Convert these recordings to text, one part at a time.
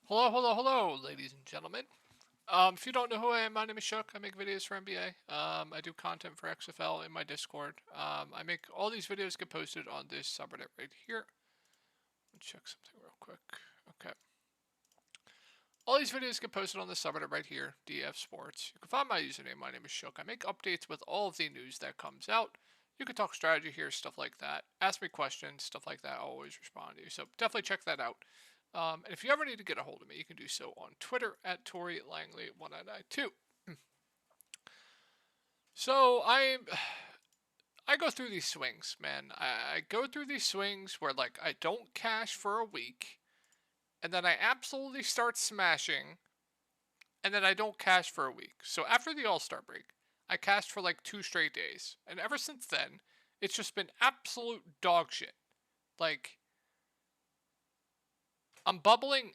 Hello, hello, hello, ladies and gentlemen. If you don't know who I am, my name is Shook. I make videos for NBA. I do content for XFL in my Discord. I make all these videos get posted on this subreddit right here. Let me check something real quick. Okay. All these videos get posted on this subreddit right here, DF Sports. You can find my username. My name is Shook. I make updates with all of the news that comes out. You can talk strategy here, stuff like that. Ask me questions, stuff like that. I'll always respond to you. So definitely check that out. And if you ever need to get a hold of me, you can do so on Twitter at Tori Langley 1992. So I go through these swings, man. I go through these swings where like I don't cash for a week, and then I absolutely start smashing, and then I don't cash for a week. So after the All Star break, I cashed for like 2 straight days, and ever since then, it's just been absolute dog shit. Like I'm bubbling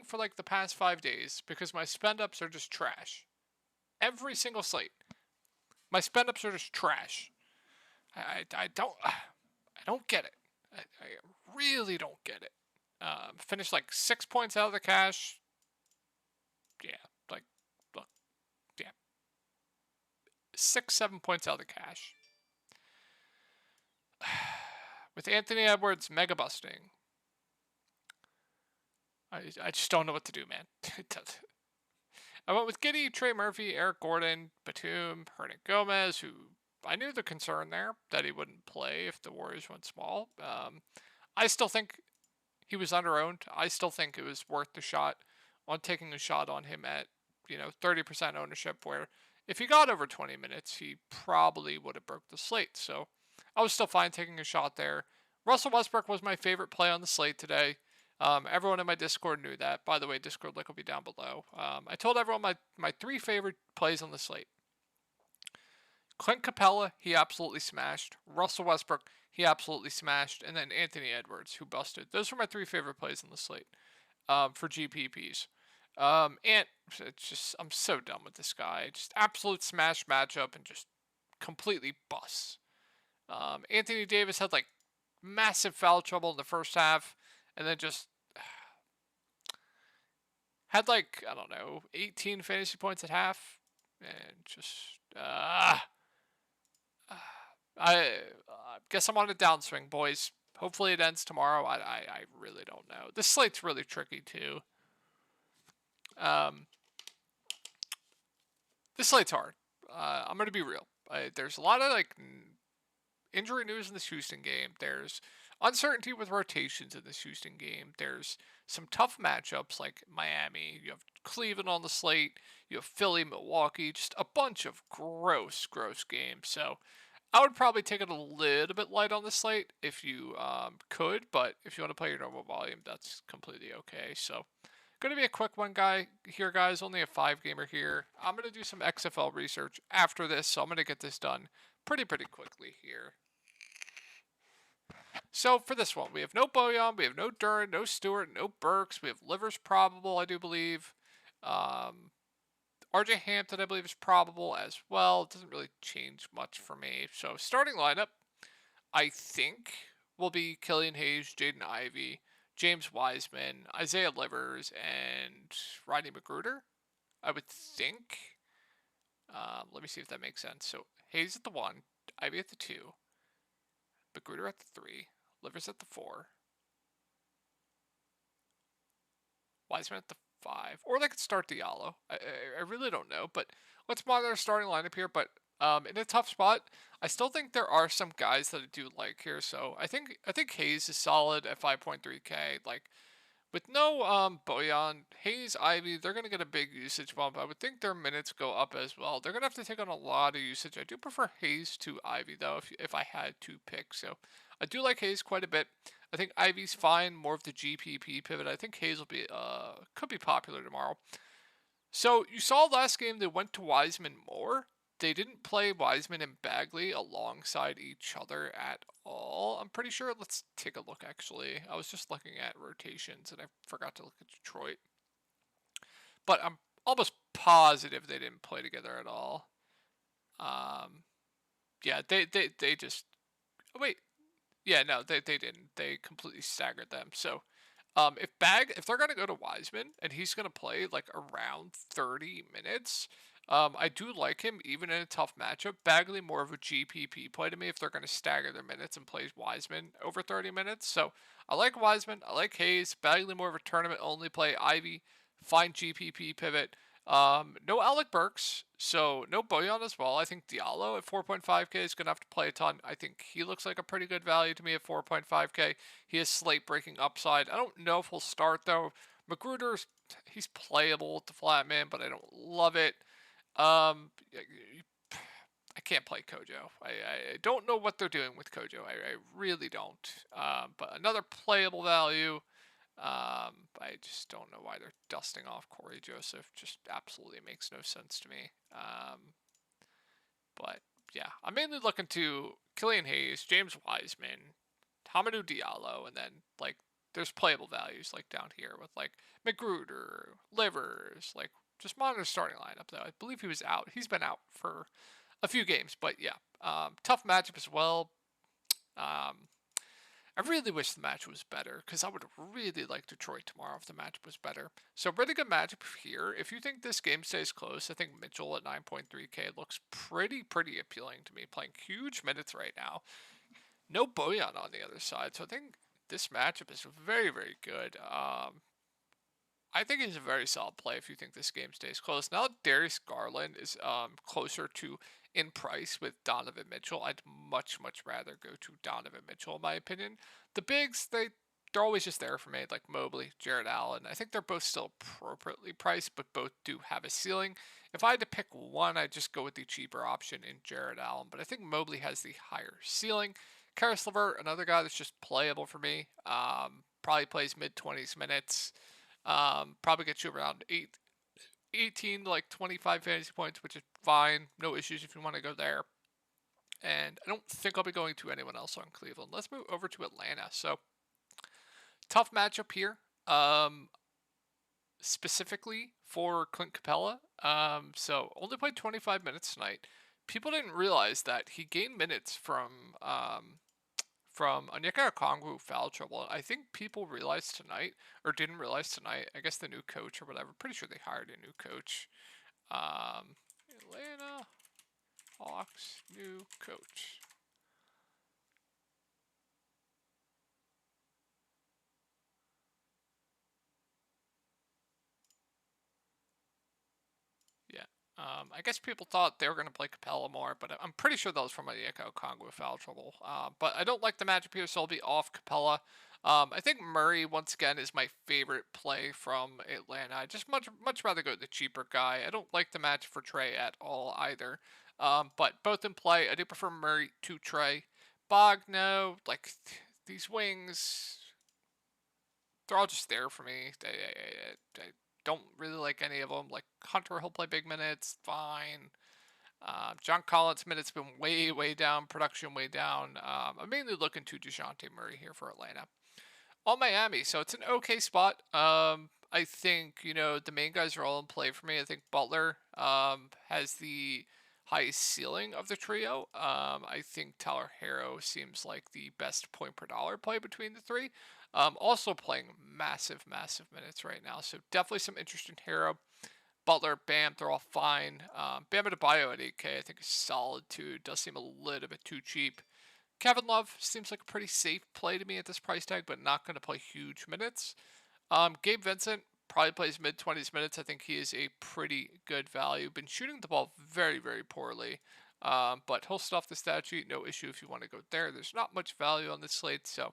for like the past 5 days because my spend ups are just trash. Every single slate, my spend ups are just trash. I don't get it. I really don't get it. Finished like 6 points out of the cash. Yeah, like look, yeah, 6 7 points out of the cash. With Anthony Edwards mega busting, I just don't know what to do, man. I went with Giddy, Trey Murphy, Eric Gordon, Batum, Hernan Gomez, who I knew the concern there that he wouldn't play if the Warriors went small. I still think he was under-owned. I still think it was worth the shot on taking a shot on him at 30% ownership. Where if he got over 20 minutes, he probably would have broke the slate. So I was still fine taking a shot there. Russell Westbrook was my favorite play on the slate today. Everyone in my Discord knew that. By the way, Discord link will be down below. I told everyone my three favorite plays on the slate. Clint Capella, he absolutely smashed. Russell Westbrook, he absolutely smashed. And then Anthony Edwards, who busted. Those were my three favorite plays on the slate for GPPs. And it's just, I'm so done with this guy. Just absolute smash matchup and just completely busts. Anthony Davis had like massive foul trouble in the first half and then just had like, I don't know, 18 fantasy points at half. And just, I guess I'm on a downswing, boys. Hopefully it ends tomorrow. I really don't know. This slate's really tricky too. Um, this slate's hard. I'm gonna be real. There's a lot of like injury news in this Houston game. There's uncertainty with rotations in this Houston game. There's some tough matchups like Miami. You have Cleveland on the slate. You have Philly, Milwaukee. Just a bunch of gross, gross games. So I would probably take it a little bit light on the slate if you could, but if you want to play your normal volume, that's completely okay. So, going to be a quick one, guys. Only a 5 gamer here. I'm going to do some XFL research after this, so I'm going to get this done pretty quickly here. So for this one, we have no Boyan, we have no Duran, no Stewart, no Burks. We have Livers probable, I do believe. Um, RJ Hampton, I believe, is probable as well. It doesn't really change much for me. So starting lineup, I think, will be Killian Hayes, Jaden Ivey, James Wiseman, Isaiah Livers, and Rodney Magruder. I would think. Let me see if that makes sense. So Hayes at the 1, Ivey at the 2, Magruder at the 3, Livers at the 4, Wiseman at the 5, or they could start Diallo. I really don't know, but let's monitor starting lineup here. But in a tough spot, I still think there are some guys that I do like here. So I think Hayes is solid at 5.3K. Like with no Boyan, Hayes, Ivy, they're gonna get a big usage bump. I would think their minutes go up as well. They're gonna have to take on a lot of usage. I do prefer Hayes to Ivy though, if I had to pick. So I do like Hayes quite a bit. I think Ivy's fine, more of the GPP pivot. I think Hayes will be could be popular tomorrow. So you saw last game they went to Wiseman more. They didn't play Wiseman and Bagley alongside each other at all. I'm pretty sure. Let's take a look actually. I was just looking at rotations and I forgot to look at Detroit. But I'm almost positive they didn't play together at all. Yeah, they just oh, wait. Yeah, no, they didn't. They completely staggered them. So If they're gonna go to Wiseman and he's gonna play like around 30 minutes, I do like him even in a tough matchup. Bagley more of a GPP play to me if they're gonna stagger their minutes and play Wiseman over 30 minutes. So I like Wiseman, I like Hayes. Bagley more of a tournament only play. Ivy, fine GPP pivot. No Alec Burks, so no Boyan as well. I think Diallo at 4.5K is gonna have to play a ton. I think he looks like a pretty good value to me at 4.5K. He has slate breaking upside. I don't know if he'll start though. Magruder's he's playable with the flat man, but I don't love it. I can't play Kojo. I don't know what they're doing with Kojo. I really don't. But another playable value. I just don't know why they're dusting off Corey Joseph. Just absolutely makes no sense to me. But yeah, I'm mainly looking to Killian Hayes, James Wiseman, Hamidou Diallo, and then like there's playable values like down here with like Magruder, Livers, like just monitor starting lineup though. I believe he was out. He's been out for a few games, but yeah, tough matchup as well. I really wish the match was better because I would really like Detroit tomorrow if the matchup was better. So really good matchup here. If you think this game stays close, I think Mitchell at 9.3K looks pretty appealing to me. Playing huge minutes right now. No Boyan on the other side, so I think this matchup is very good. I think he's a very solid play if you think this game stays close. Now Darius Garland is closer to in price with Donovan Mitchell. I'd much rather go to Donovan Mitchell in my opinion. The bigs they're always just there for me, like Mobley, Jared Allen. I think they're both still appropriately priced, but both do have a ceiling. If I had to pick one, I'd just go with the cheaper option in Jared Allen, but I think Mobley has the higher ceiling. Karis LeVert, another guy that's just playable for me. Probably plays mid 20s minutes. Probably gets you around 18 to like 25 fantasy points, which is fine. No issues if you want to go there. And I don't think I'll be going to anyone else on Cleveland. Let's move over to Atlanta. So, tough matchup here. Specifically for Clint Capella. So only played 25 minutes tonight. People didn't realize that he gained minutes from Onyeka Okongwu foul trouble. I think people realized tonight, or didn't realize tonight. I guess the new coach or whatever. Pretty sure they hired a new coach. Atlanta Hawks new coach. Yeah. I guess people thought they were going to play Capella more, but I'm pretty sure that was from Onyeka Okongwu foul trouble. But I don't like the matchup here, so I'll be off Capella. I think Murray, once again, is my favorite play from Atlanta. I just much rather go with the cheaper guy. I don't like the match for Trey at all either. But both in play. I do prefer Murray to Trey. Bogno, like these wings, they're all just there for me. I don't really like any of them. Like Hunter, he'll play big minutes, fine. John Collins' minutes been way down, production way down. I'm mainly looking to DeJounte Murray here for Atlanta. On Miami, so it's an okay spot. I think the main guys are all in play for me. I think Butler has the highest ceiling of the trio. I think Tyler Hero seems like the best point per dollar play between the three. Also playing massive minutes right now, so definitely some interest in Hero. Butler, Bam, they're all fine. Bam Adebayo at 8K, I think is solid too. Does seem a little bit too cheap. Kevin Love seems like a pretty safe play to me at this price tag, but not going to play huge minutes. Gabe Vincent probably plays mid 20s minutes. I think he is a pretty good value. Been shooting the ball very poorly, but he'll stuff the stat sheet. No issue if you want to go there. There's not much value on this slate, so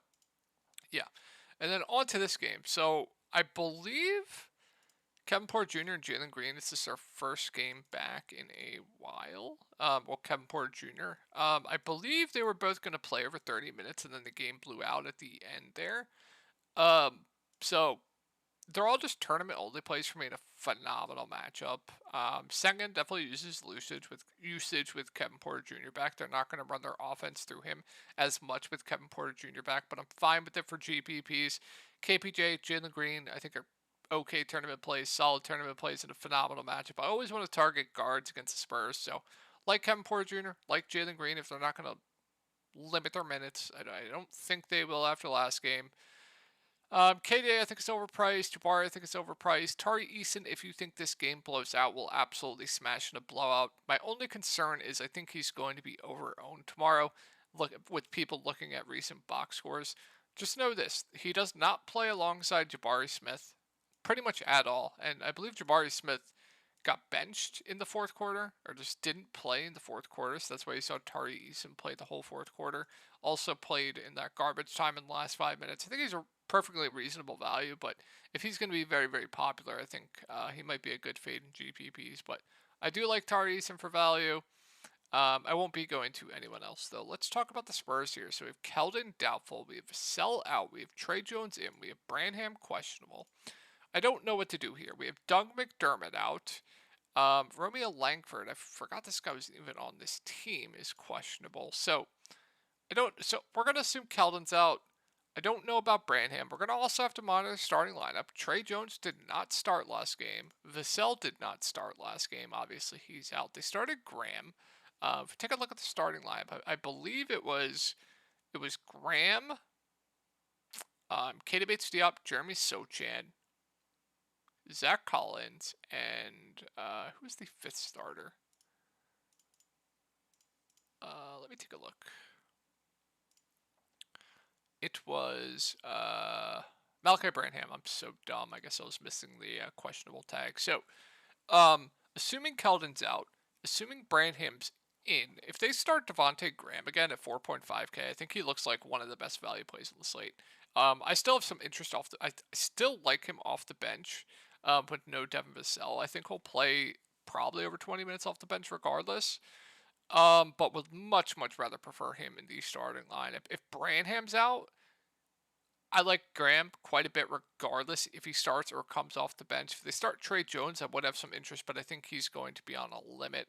yeah. And then on to this game. So I believe Kevin Porter Jr. and Jalen Green, this is their first game back in a while. Well, Kevin Porter Jr. I believe they were both going to play over 30 minutes, and then the game blew out at the end there. So they're all just tournament only plays for me in a phenomenal matchup. Sengun definitely uses usage with Kevin Porter Jr. back. They're not going to run their offense through him as much with Kevin Porter Jr. back, but I'm fine with it for GPPs. KPJ, Jalen Green, I think are okay tournament plays, solid tournament plays in a phenomenal matchup. I always want to target guards against the Spurs, so like Kevin Porter Jr., like Jalen Green, if they're not going to limit their minutes, I don't think they will after the last game. KD, I think is overpriced. Jabari, I think is overpriced. Tari Eason, if you think this game blows out, will absolutely smash in a blowout. My only concern is I think he's going to be over-owned tomorrow. Look, with people looking at recent box scores, just know this: he does not play alongside Jabari Smith, pretty much at all. And I believe Jabari Smith got benched in the fourth quarter, or just didn't play in the fourth quarter. So that's why you saw Tari Eason play the whole fourth quarter. Also played in that garbage time in the last 5 minutes. I think he's a perfectly reasonable value, but if he's going to be very, very popular, I think he might be a good fade in GPPs. But I do like Tari Eason for value. I won't be going to anyone else, though. Let's talk about the Spurs here. So we have Keldon doubtful. We have Sell out. We have Trey Jones in. We have Branham questionable. I don't know what to do here. We have Doug McDermott out. Romeo Langford, I forgot this guy was even on this team, is questionable. So we're gonna assume Keldon's out. I don't know about Branham. We're gonna also have to monitor the starting lineup. Trey Jones did not start last game. Vassell did not start last game. Obviously, he's out. They started Graham. Take a look at the starting lineup. I believe it was Graham, Keita Bates-Diop, Jeremy Sochan, Zach Collins, and who's the fifth starter? Let me take a look. It was Malachi Branham. I'm so dumb. I guess I was missing the questionable tag. So, assuming Keldon's out, assuming Branham's in, if they start Devontae Graham again at 4.5K, I think he looks like one of the best value plays on the slate. I still have some interest off I still like him off the bench, but no Devin Vassell. I think he'll play probably over 20 minutes off the bench regardless. But would much, much rather prefer him in the starting lineup. If Branham's out, I like Graham quite a bit regardless if he starts or comes off the bench. If they start Trey Jones, I would have some interest, but I think he's going to be on a limit.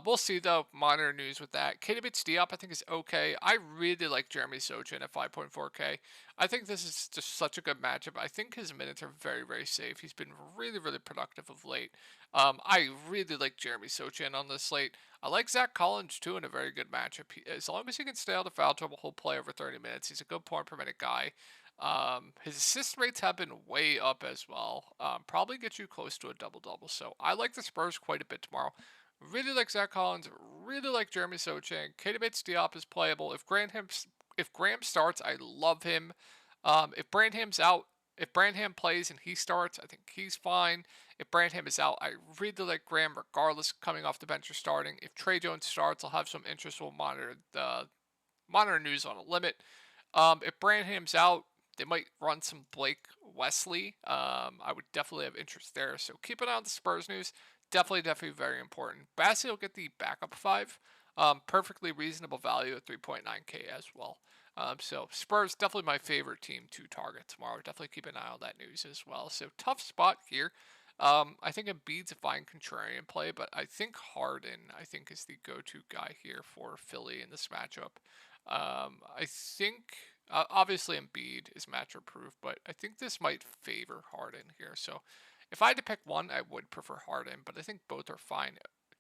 We'll see, though. Monitor news with that. Keita Bates-Diop, I think, is okay. I really like Jeremy Sochan at 5.4K. I think this is just such a good matchup. I think his minutes are very, very safe. He's been really, really productive of late. I really like Jeremy Sochan on this slate. I like Zach Collins, too, in a very good matchup. As long as he can stay out of foul trouble, he'll play over 30 minutes. He's a good point per minute guy. His assist rates have been way up as well. Probably get you close to a double-double. So I like the Spurs quite a bit tomorrow. Really like Zach Collins. Really like Jeremy Sochan. Keita Bates-Diop is playable. If Graham starts, I love him. If Branham's out, if Branham plays and he starts, I think he's fine. If Branham is out, I really like Graham regardless coming off the bench or starting. If Trey Jones starts, I'll have some interest. We'll monitor news on a limit. If Branham's out, they might run some Blake Wesley. I would definitely have interest there. So keep an eye on the Spurs news. Definitely very important. Bassey will get the backup 5. Perfectly reasonable value at 3.9K as well. So Spurs, definitely my favorite team to target tomorrow. Definitely keep an eye on that news as well. So tough spot here. I think Embiid's a fine contrarian play, but I think Harden, is the go-to guy here for Philly in this matchup. I think obviously Embiid is matchup proof, but I think this might favor Harden here. So if I had to pick one, I would prefer Harden, but I think both are fine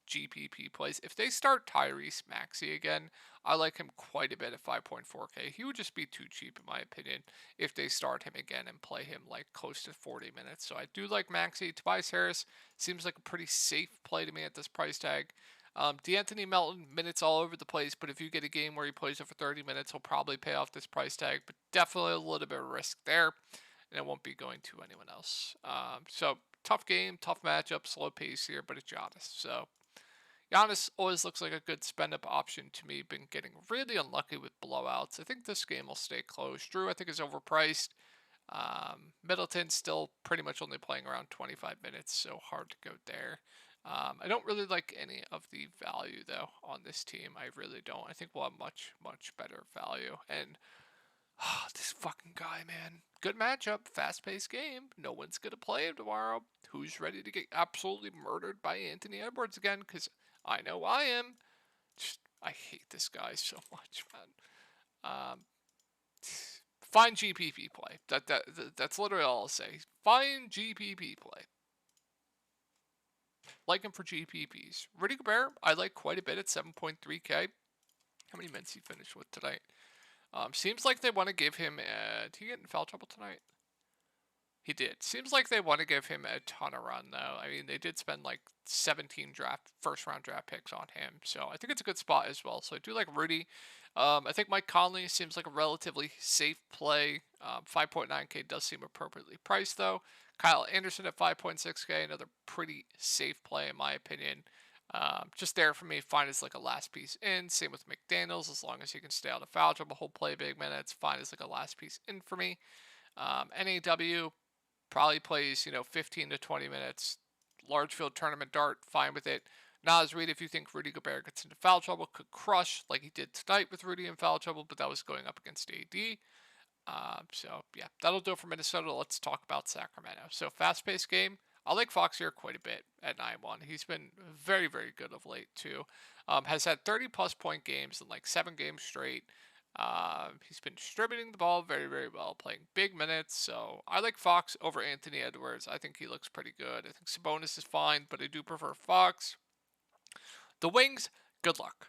GPP plays. If they start Tyrese Maxey again, I like him quite a bit at 5.4K. He would just be too cheap in my opinion if they start him again and play him like close to 40 minutes. So I do like Maxey. Tobias Harris seems like a pretty safe play to me at this price tag. D'Anthony Melton, minutes all over the place, but if you get a game where he plays over 30 minutes, he'll probably pay off this price tag, but definitely a little bit of risk there, and it won't be going to anyone else. So, tough game, tough matchup, slow pace here, but it's Giannis. So, Giannis always looks like a good spend-up option to me. Been getting really unlucky with blowouts. I think this game will stay close. Drew, I think, is overpriced. Middleton still pretty much only playing around 25 minutes, so hard to go there. I don't really like any of the value, though, on this team. I really don't. I think we'll have much, much better value. And this fucking guy, man. Good matchup, fast-paced game. No one's going to play him tomorrow. Who's ready to get absolutely murdered by Anthony Edwards again? Because I know I am. I hate this guy so much, man. Find GPP play. That's literally all I'll say. Find GPP play. Like him for GPPs. Rudy Gobert, I like quite a bit at 7.3K. How many minutes he finished with tonight? Seems like they want to give him. Did he get in foul trouble tonight? He did. Seems like they want to give him a ton of run, though. I mean, they did spend like 17 first round draft picks on him, so I think it's a good spot as well. So I do like Rudy. I think Mike Conley seems like a relatively safe play. 5.9K does seem appropriately priced, though. Kyle Anderson at 5.6K, another pretty safe play in my opinion. Just there for me, fine as like a last piece in. Same with McDaniels, as long as he can stay out of foul trouble, whole play big minutes, fine as like a last piece in for me. NAW probably plays 15 to 20 minutes. Large field tournament dart, fine with it. Nas Reed, if you think Rudy Gobert gets into foul trouble, could crush like he did tonight with Rudy in foul trouble, but that was going up against AD. So yeah, that'll do it for Minnesota. Let's talk about Sacramento. So fast-paced game. I like Fox here quite a bit at 9-1. He's been very, very good of late too. Has had 30-plus point games in like 7 games straight. He's been distributing the ball very, very well, playing big minutes. So I like Fox over Anthony Edwards. I think he looks pretty good. I think Sabonis is fine, but I do prefer Fox. The Wings, good luck.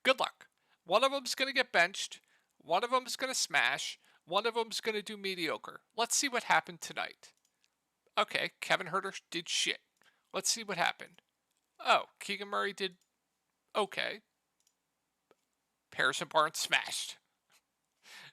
Good luck. One of them's going to get benched. One of them's going to smash. One of them's going to do mediocre. Let's see what happened tonight. Okay, Kevin Huerter did shit. Let's see what happened. Oh, Keegan Murray did okay. Harrison Barnes smashed.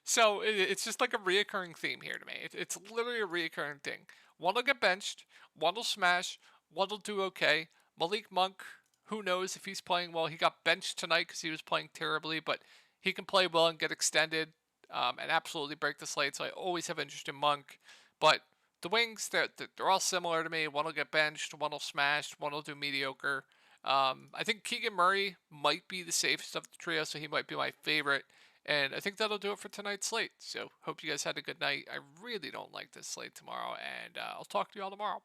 So it's just like a reoccurring theme here to me. It's literally a reoccurring thing. One will get benched, one will smash, one will do okay. Malik Monk, who knows if he's playing well. He got benched tonight because he was playing terribly, but he can play well and get extended and absolutely break the slate. So I always have interest in Monk. But the Wings, they're all similar to me. One will get benched, one will smash, one will do mediocre. I think Keegan Murray might be the safest of the trio, so he might be my favorite. And I think that'll do it for tonight's slate. So hope you guys had a good night. I really don't like this slate tomorrow, and I'll talk to you all tomorrow.